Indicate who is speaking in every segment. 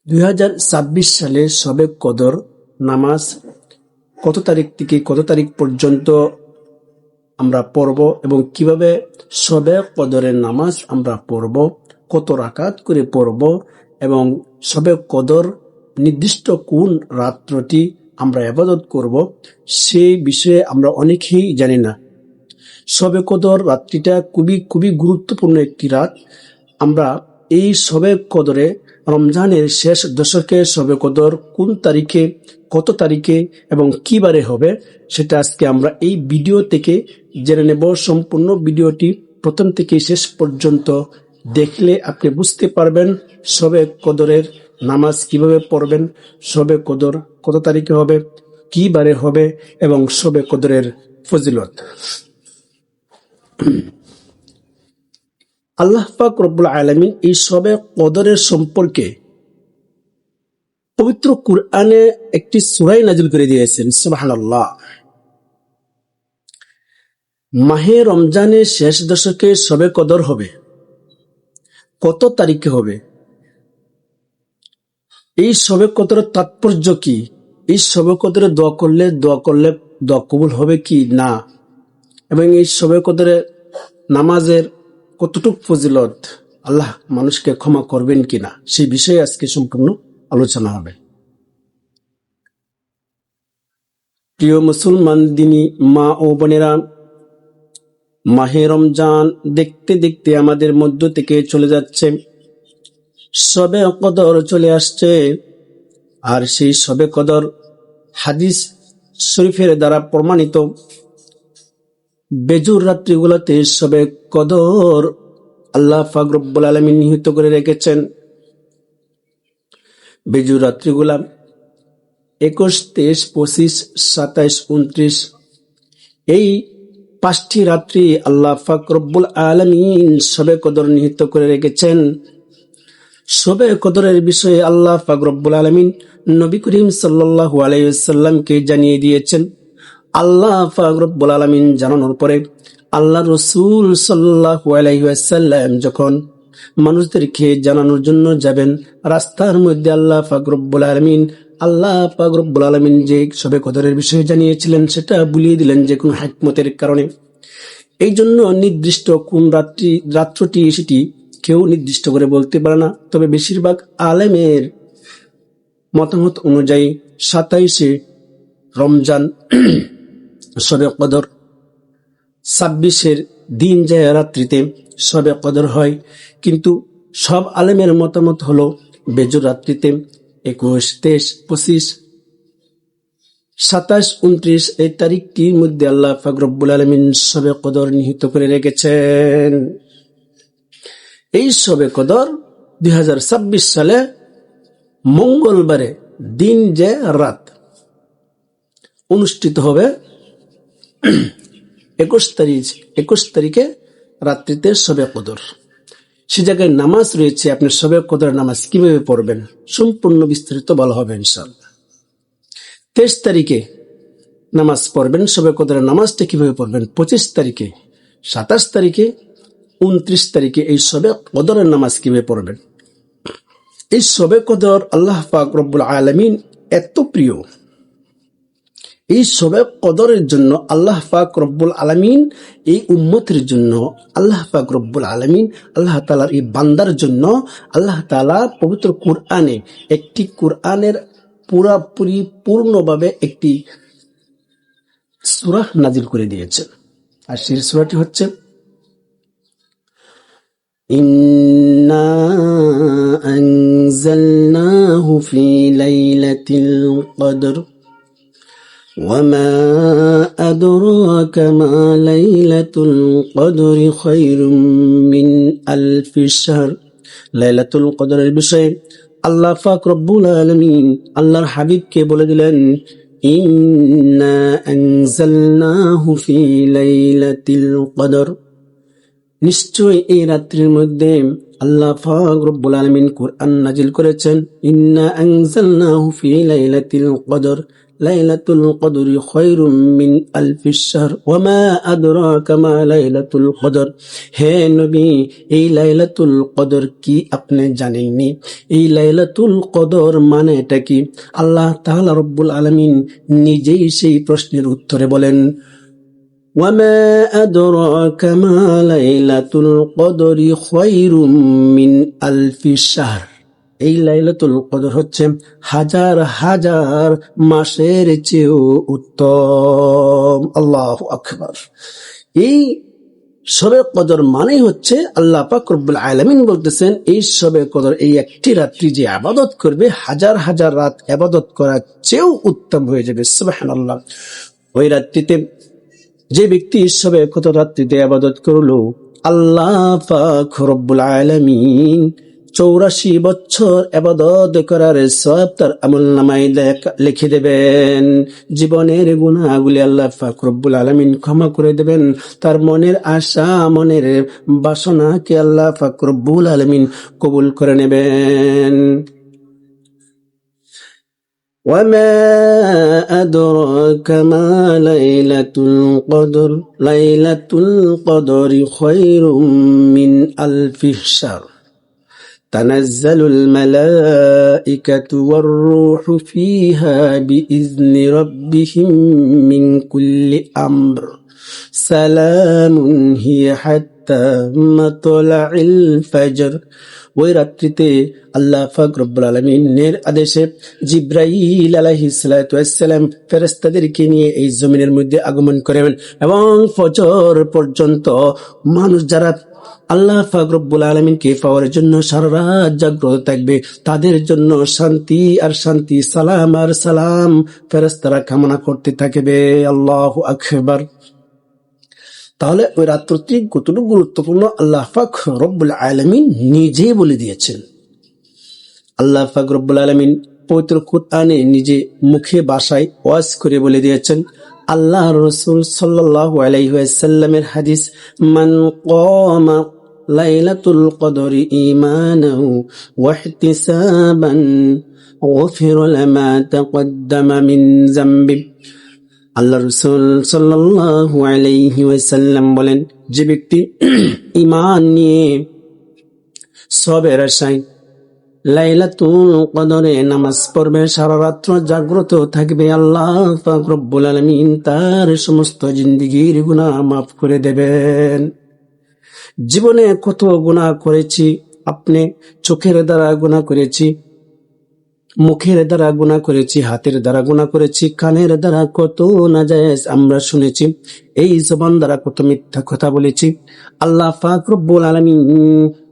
Speaker 1: 2026 সালে শবে কদর নামাজ কত তারিখ থেকে কত তারিখ পর্যন্ত আমরা পড়ব এবং কিভাবে শবে কদরের নামাজ আমরা পড়ব, কত রাকাত করে পড়ব এবং শবে কদর নির্দিষ্ট কোন রাত্রটি আমরা ইবাদত করব, সেই বিষয়ে আমরা অনেকেই জানি না। শবে কদর রাত্রিটা খুবই গুরুত্বপূর্ণ একটি রাত। আমরা এই শবে কদরে রমজানের শেষ দশকে শবে কদর কোন তারিখে, কত তারিখে এবং কি বারে হবে সেটা আজকে আমরা এই ভিডিও থেকে জেনে নেব। সম্পূর্ণ ভিডিওটি প্রথম থেকে শেষ পর্যন্ত দেখলে আপনি বুঝতে পারবেন শবে কদরের নামাজ কিভাবে পড়বেন, শবে কদর কত তারিখে হবে, কি বারে হবে এবং শবে কদরের ফজিলত। আল্লাহ পাক রব্বুল আলামিন এই শবে কদরের সম্পর্কে পবিত্র কুরআনে একটি সূরা নাযিল করে দিয়েছেন। সুবহানাল্লাহ। মাহে রমজানের শেষ দশকে শবে কদর হবে, কত তারিখে হবে, এই শবে কদরের তাৎপর্য কি, এই শবে কদরে দোয়া করলে দোয়া কবুল হবে কি না, এবং এই শবে কদরে নামাজের কতটুক ফজিলত, আল্লাহ মানুষকে ক্ষমা করবেন কিনা, সেই বিষয়ে আজকে সম্পূর্ণ আলোচনা হবে। প্রিয় মুসলমান দিনী মা ও বোনেরা, মাহে রমজান দেখতে দেখতে আমাদের মধ্য থেকে চলে যাচ্ছে, শবে কদর চলে আসছে। আর সেই শবে কদর হাদিস শরীফের দ্বারা প্রমাণিত বেজুর রাত্রিগুলোতে শবে কদর আল্লাহ পাক রব্বুল আলামিন নিহিত করে রেখেছেন। বেজুর রাত্রিগুলা 21, 23, 25, 27, 29 এই 5টি রাত্রি আল্লাহ পাক রব্বুল আলামিন শবে কদর নিহিত করে রেখেছেন। শবে কদরের বিষয়ে আল্লাহ পাক রব্বুল আলামিন নবী করিম সাল্লাল্লাহু আলাইহি ওয়াসাল্লামকে জানিয়ে দিয়েছেন। আল্লাহ পাক রব্বুল আলামিন জানানোর পরে আল্লাহ রাসূল সাল্লাল্লাহু আলাইহি ওয়াসাল্লাম যখন মানুষদেরকে জানানোর জন্য যাবেন, রাস্তার মধ্যে আল্লাহ পাক রব্বুল আলামিন যে শবে কদরের বিষয়ে জানিয়েছিলেন সেটা ভুলিয়ে দিলেন যে কোন হিকমতের কারণে। এই জন্য নির্দিষ্ট কোন রাত্রটি সেটি কেউ নির্দিষ্ট করে বলতে পারে না। তবে বেশিরভাগ আলেমের মতামত অনুযায়ী 27শে রমজান শবে কদর, 26-এর দিন যায় রাত্রিতে শবে কদর হয়। কিন্তু সব আলেমের মতামত হলো বেজুর রাত্রিতে 21, 23, 25, 27, 29 এই তারিখটির মধ্যে আল্লাহ পাক রব্বুল আলামিন শবে কদর নিহিত করে রেখেছেন। এই শবে কদর 2026 সালে মঙ্গলবারে দিন যে রাত অনুষ্ঠিত হবে 21 তারিখে রাত্রিতে শবে কদর। সে জায়গায় নামাজ রয়েছে, আপনি শবে কদর নামাজ কিভাবে পড়বেন সম্পূর্ণ বিস্তারিত বলা হবে ইনশাআল্লাহ। 23 তারিখে নামাজ পড়বেন, শবে কদরের নামাজটা কিভাবে পড়বেন 25 তারিখে, 27 তারিখে, 29 তারিখে এই শবে কদরের নামাজ কিভাবে পড়বেন। এই শবে কদর আল্লাহ পাক রব্বুল আলামিন এত প্রিয়, এই শবে কদরের জন্য আল্লাহ পাক রব্বুল আলামিন এই উম্মতের জন্য, আল্লাহ পাক রব্বুল আলামিন আল্লাহ তাআলার এই বান্দার জন্য আল্লাহ তাআলা পবিত্র কুরআনে একটি কুরআনের পূর্ণভাবে একটি সূরা নাজিল করে দিয়েছেন। আর সেই সূরাটি হচ্ছে ইন্না আনজালনাহু ফি লাইলাতিল কদর وما أدراك ما ليلة القدر خير من ألف شهر। লাইলাতুল কদরের বিষয়ে আল্লাহ পাক রব্বুল আলামিন আল্লাহর হাবিবকে বলে দিলেন, ইন্না আনজালনাহু ফি লাইলাতিল কদর, নিশ্চয় এই রাত্রির মধ্যে আল্লাহ পাক রব্বুল আলামিন কুরআন নাজিল করেছেন। ইন্না আনজালনাহু ফি লাইলাতিল কদর, লাইলাতুল কদরি খায়রুম মিন আলফিশ শাহর ওয়া মা আদরাকা মা লাইলাতুল কদর। হে নবী, এই লাইলাতুল কদর কি আপনি জানেননি? এই লাইলাতুল কদর মানেটা কি? আল্লাহ তাআলা রব্বুল আলামিন নিজেই সেই প্রশ্নের উত্তরে বলেন, وما أدراك ما ليلة القدر خير من ألف شهر। এই লাইলাতুল কদর হচ্ছে হাজার হাজার মাসের চেয়েও উত্তম। আল্লাহু আকবার। এই শবে কদর মানে হচ্ছে আল্লাহ পাক রব্বুল আলামিন বলতেছেন, এই শবে কদর, এই একটি রাত্রি যে ইবাদত করবে হাজার হাজার রাত ইবাদত করার চেয়েও উত্তম হয়ে যাবে। সুবহানাল্লাহ। ওই রাত্রিতে যে ব্যক্তি শবে কদর রাত্রিতে ইবাদত করলো, আল্লাহ পাক রব্বুল আলামিন 84 বছর ইবাদত করার সওয়াব তার আমলনামায় লিখে দেবেন। জীবনের গুনাহগুলি আল্লাহ পাক রব্বুল আলামিন ক্ষমা করে দেবেন। তার মনের আশা, মনের বাসনাকে আল্লাহ পাক রব্বুল আলামিন কবুল করে নেবেন। وما أدراك ما ليلة القدر ليلة القدر خير من ألف شهر تنزل الملائكة والروح فيها بإذن ربهم من كل أمر سلام هي حتى مطلع الفجر। ওই রাত্রিতে আল্লাহ পাক রব্বুল আলামিনের আদেশে জিবরাইল আলাইহিস সালাতু ওয়াস সালাম ফেরেশতাদেরকে নিয়ে এই জমিনের মধ্যে আগমন করেন এবং ফজর পর্যন্ত মানুষ যারা আল্লাহ পাক রব্বুল আলামিনকে পাওয়ার জন্য সারা রাত জাগ্রত থাকবে, তাদের জন্য শান্তি আর শান্তি, সালাম আর সালাম ফেরেশতারা কামনা করতে থাকবে। আল্লাহু আকবার। তাহলে ওই রাত্রিটি কতটুকু গুরুত্বপূর্ণ আল্লাহ পাক রব্বুল আলামিন নিজেই বলে দিয়েছেন। আল্লাহ পাক রব্বুল আলামিন পবিত্র কুরআনে নিজে মুখে ভাষায় ওয়াজ করে বলে দিয়েছেন। আল্লাহ রাসূল সাল্লাল্লাহু আলাইহি ওয়াসাল্লামের হাদিস, মান কামা লাইলাতুল কদরি ঈমানান ওয়া ইহতিসাবান গুফিরা লামা তাকদ্দামা মিন যামবি। আল্লাহ রাসূল সাল্লাল্লাহু আলাইহি ওয়াসাল্লাম বলেন, যে ব্যক্তি ঈমান নিয়ে সবের আশায় লাইলাতুল কদরে নামাজ পড়বে, সারা রাত্র জাগ্রত থাকবে, আল্লাহ পাক রব্বুল আলামিন তার সমস্ত জিন্দেগীর গুনাহ মাফ করে দেবেন। জীবনে কত গুনাহ করেছি, আপনি চোখের দ্বারা গুনাহ করেছি, মুখের দ্বারা গুনাহ করেছি, হাতের দ্বারা গুনাহ করেছি, কানের দ্বারা কত নাজায়েজ আমরা শুনেছি, এই জবান দ্বারা কত মিথ্যা কথা বলেছি। আল্লাহ পাক রব্বুল আলামিন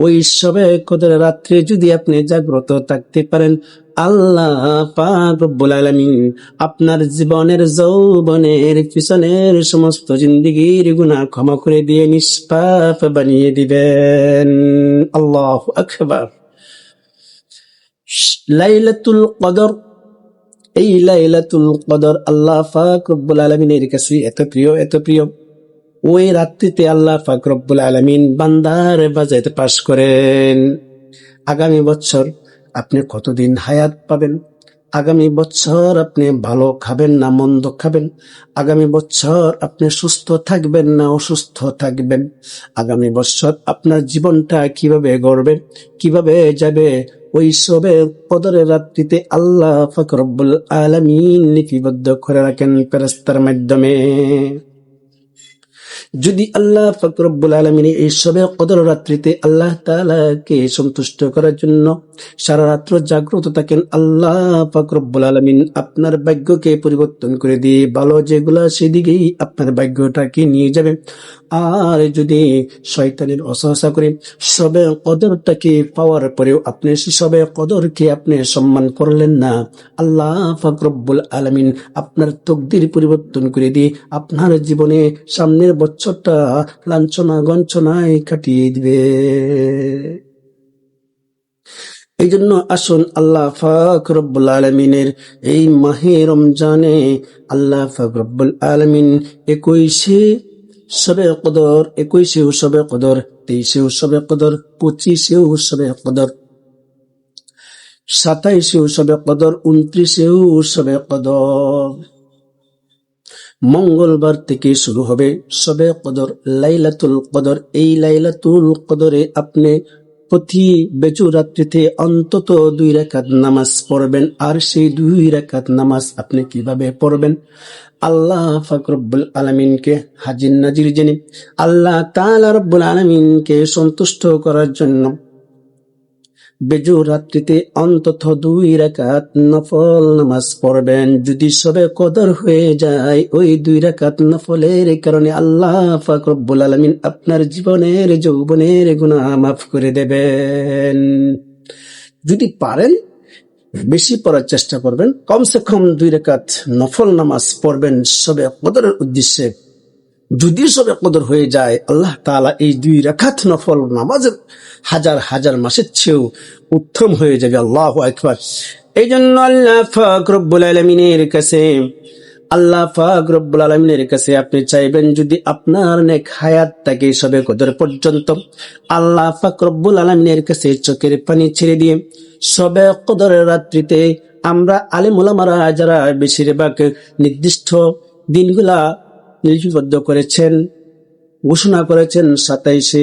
Speaker 1: ওই শবে কদরের রাত্রে যদি আপনি জাগ্রত থাকতে পারেন, আল্লাহ পাক রব্বুল আলামিন আপনার জীবনের যৌবনের পিছনের সমস্ত জিন্দেগীর গুনাহ ক্ষমা করে দিয়ে নিষ্পাপ বানিয়ে দিবেন। আল্লাহু আকবার। লাইলাতুল কদর, এই লাইলাতুল কদর আল্লাহ পাক রব্বুল আলামিনের কাছে এত প্রিয়, এত প্রিয়। ওই রাত্রিতে আল্লাহ পাক রব্বুল আলামিন বান্দার বাজাইতে পাশ করেন। আগামী বছর আপনি কতদিন হায়াত পাবেন, আগামী বছর আপনি ভালো খাবেন না মন্দ খাবেন, আগামী বছর আপনি সুস্থ থাকবেন না অসুস্থ থাকবেন, আগামী বছর আপনার জীবনটা কিভাবে গড়বে, কিভাবে যাবে, ওই শবে কদরের রাত্রিতে আল্লাহ পাক রব্বুল আলামিন লিপিবদ্ধ করে রাখেন ফেরেশতার মাধ্যমে। যদি আল্লাহ পাক রব্বুল আলামিন এই শবে কদর রাত্রিতে আল্লাহ তাআলাকে সন্তুষ্ট করার জন্য সারা রাত্র জাগ্রত থাকেন, আল্লাহ পাক রব্বুল আলামিন আপনার ভাগ্যকে পরিবর্তন করে দিয়ে ভালো যেগুলা সেদিকেই আপনার ভাগ্যটাকে নিয়ে যাবে। আর যদি শয়তানের ওয়াসওয়াসা করে শবে কদরটাকে পাওয়ার পরেও আপনি শবে কদরকে আপনি সম্মান করলেন না, আল্লাহ পাক রব্বুল আলামিন আপনার তকদির পরিবর্তন করে দিয়ে আপনার জীবনে সামনের বছরটা লাঞ্ছনা গঞ্চনায় কাটিয়ে দিবে। এই জন্য আসুন আল্লাহ পাক রব্বুল আলামিনের এই মাহে রমজানে আল্লাহ পাক রব্বুল আলামিন 21 শবে কদর, 21 শবে কদর, 23 শবে কদর, 25 শবে কদর, 27-এও শবে কদর, 29-এও শবে কদর। মঙ্গলবার থেকে শুরু হবে শবে কদর, লাইলাতুল কদর। এই লাইলাতুল কদরে আপনি প্রতি বেজু রাত্রিতে অন্তত 2 রাকাত নামাজ পড়বেন। আর সেই 2 রাকাত নামাজ আপনি কিভাবে পড়বেন? আল্লাহ পাক রব্বুল আলামিনকে হাজির নাজির জেনে আল্লাহ তাআলা রব্বুল আলামিনকে সন্তুষ্ট করার জন্য বেজু রাত্রিতে অন্তত 2 রাকাত নফল নামাজ পড়বেন। যদি শবে কদর হয়ে যায়, ওই 2 রাকাত নফলের কারণে আল্লাহ পাক রব্বুল আলামিন আপনার জীবনের যৌবনের গুনাহ মাফ করে দেবেন। যদি পারেন বেশি পড়ার চেষ্টা করবেন, কমসে কম 2 রাকাত নফল নামাজ পড়বেন শবে কদরের উদ্দেশ্যে। যদি শবে কদর হয়ে যায়, আল্লাহ তাআলা এই 2 রাকাত নফল নামাজের হাজার হাজার মাসের চেয়েও উত্তম হয়ে যাবে। আল্লাহু আকবার। এই জন্য আল্লাহ পাক রব্বুল আলামিনের কাছে আপনি চাইবেন, যদি আপনার নেক হায়াত থাকে শবে কদর পর্যন্ত, আল্লাহ পাক রব্বুল আলামিনের কাছে চোখের পানি ছেড়ে দিয়ে শবে কদরের রাত্রিতে আমরা আলেম ওলামারা যারা বেশিরভাগ নির্দিষ্ট দিনগুলা লিপিবদ্ধ করেছেন, ঘোষণা করেছেন 27শে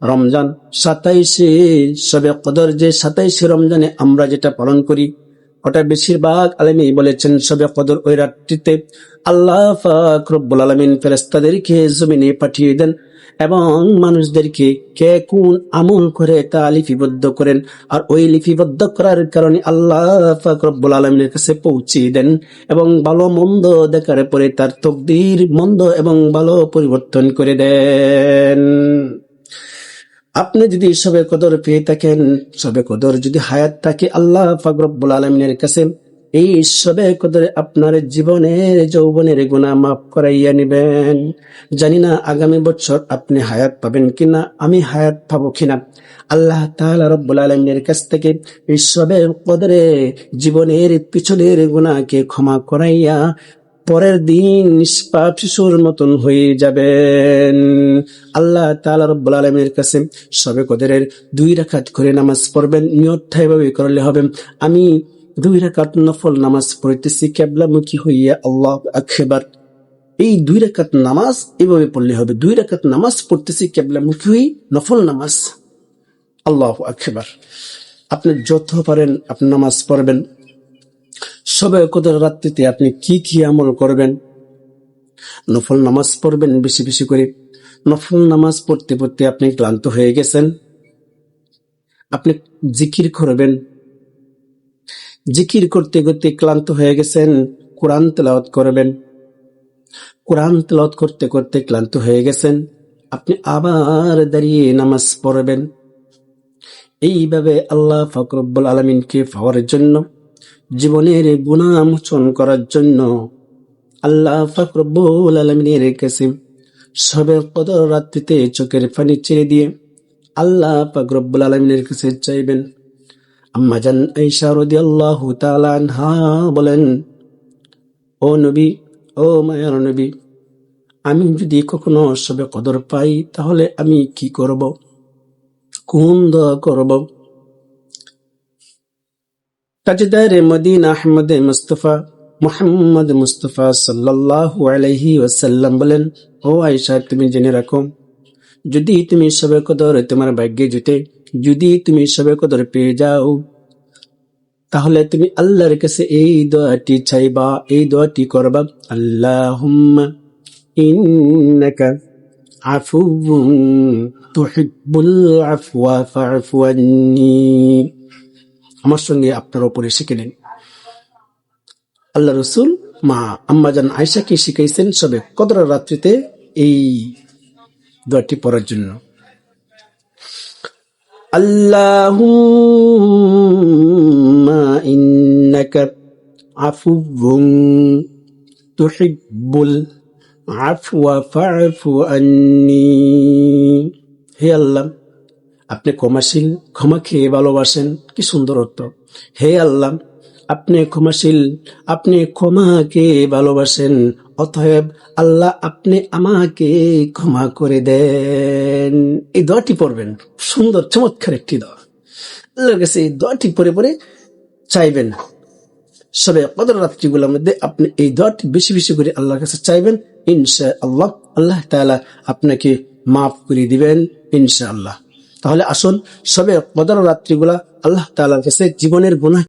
Speaker 1: রমজান, 27শে শবে কদর, যে 27শে রমজানে আমরা যেটা পালন করি, ওটা বেশিরভাগ আলেমই বলেছেন শবে কদর ওই রাত্রিতে আল্লাহ পাক রব্বুল আলামিন ফেরেশতাদেরকে জমিনে পাঠিয়ে দেন এবং মানুষদেরকে কে কোন আমল করে তা লিপিবদ্ধ করেন। আর ওই লিপিবদ্ধ করার কারণে আল্লাহ পাক রব্বুল আলামিনের কাছে পৌঁছে দেন এবং ভালো মন্দ দেখার পরে তার তকদির মন্দ এবং ভালো পরিবর্তন করে দেন। আপনি যদি শবে কদর পেয়ে থাকেন, শবে কদর যদি হায়াত থাকে, আল্লাহ পাক রব্বুল আলামিনের কাছে এই শবে কদরে আপনার জীবনের যৌবনের গুনাহ মাফ করাইয়া নেবেন। জানি না আগামী বছর আপনি হায়াত পাবেন কিনা, আমি হায়াত পাবো কিনা। আল্লাহ তাআলা রব্বুল আলামিনের কাছ থেকে এই শবে কদরে জীবনের পিছনের গুনাহকে ক্ষমা করাইয়া পরের দিন নিষ্পাপ শিশুর মতন হয়ে যাবেন। আল্লাহ তাআলা রব্বুল আলামিনের কাছে শবে কদরের 2 রাকাত করে নামাজ পড়বেন। নিয়তটা এভাবে করলে হবে, আমি 2 রাকাত নফল নামাজ পড়তেছি কিবলামুখী হইয়া, আল্লাহু আকবার। এই 2 রাকাত নামাজ এভাবে পড়লে হবে, 2 রাকাত নামাজ পড়তেছি কিবলামুখী হই, নফল নামাজ, আল্লাহু আকবার। আপনি যত পারেন আপনি নামাজ পড়বেন। শবে কদর রাত্রিতে আপনি কি কি আমল করবেন? নফল নামাজ পড়বেন বেশি বেশি করে। নফল নামাজ পড়তে পড়তে আপনি ক্লান্ত হয়ে গেছেন, আপনি জিকির করবেন। জিকির করতে করতে ক্লান্ত হয়ে গেছেন, কোরআন তেলাওয়াত করবেন। কোরআন তেলাওয়াত করতে করতে ক্লান্ত হয়ে গেছেন, আপনি আবার দাঁড়িয়ে নামাজ পড়বেন। এইভাবে আল্লাহ পাক রব্বুল আলামিনকে পাওয়ার জন্য, জীবনের গুনাহ মোচন করার জন্য আল্লাহ পাক রব্বুল আলামিনের কাছে শবে কদর রাত্রিতে চোখের পানি ছেড়ে দিয়ে আল্লাহ পাক রব্বুল আলামিনের কাছে চাইবেন। আম্মা জান আয়েশা রাদিয়াল্লাহু তাআলা আনহা বলেন, ও নবী, ও মায়ার নবী, আমি যদি কখনো শবে কদর পাই তাহলে আমি কি করব, কোন দোয়া করব? তাজদারে মদিনা আহমদ মুস্তাফা মুহাম্মদ মুস্তাফা সাল্লাল্লাহু আলাইহি ওয়াসাল্লাম বলেন, ও আয়েশা, তুমি জেনে রাখো, যদি তুমি শবে কদর তোমার ভাগ্যে জুটে, যদি তুমি শবে কদর পেয়ে যাও, তাহলে তুমি আল্লাহর কাছে এই দোয়াটি চাইবা, এই দোয়াটি করবা, আল্লাহুম্মা ইন্নাকা আফুউন তুহিব্বুল আফওয়া ফা'ফু আন্নী। আমার সঙ্গে আপনার উপরে শিখে নিন। আল্লাহ রাসূল মা আম্মা জান আয়েশাকে শিখাইছেন শবে কদর রাত্রিতে এই দোয়াটি পড়ার জন্য। আল্লাহুম্মা ইন্নাকা আফুউন তুহিব্বুল আফওয়া ফা'ফু আন্নী। হে আল্লাহ, আপনি ক্ষমাশীল, ক্ষমা খেয়ে ভালোবাসেন। কি সুন্দর অর্থ! হে আল্লাহ, আপনি ক্ষমাশীল, আপনি ক্ষমাকে ভালোবাসেন, অতএব আল্লাহ আপনি আমাকে ক্ষমা করে দেন। এই দোয়াটি পড়বেন, সুন্দর চমৎকার একটি দোয়া। আল্লাহর কাছে এই দোয়াটি পড়ে পড়ে চাইবেন, সবে কদর রাত্রিগুলোর মধ্যে আপনি এই দোয়াটি বেশি বেশি করে আল্লাহর কাছে চাইবেন, ইনশাআল্লাহ আল্লাহ তাআলা আপনাকে মাফ করে দিবেন ইনশাআল্লাহ। তাহলে আসুন সবে কদর রাত্রিগুলা আল্লাহ তাআলার কাছে জীবনের গুনাহ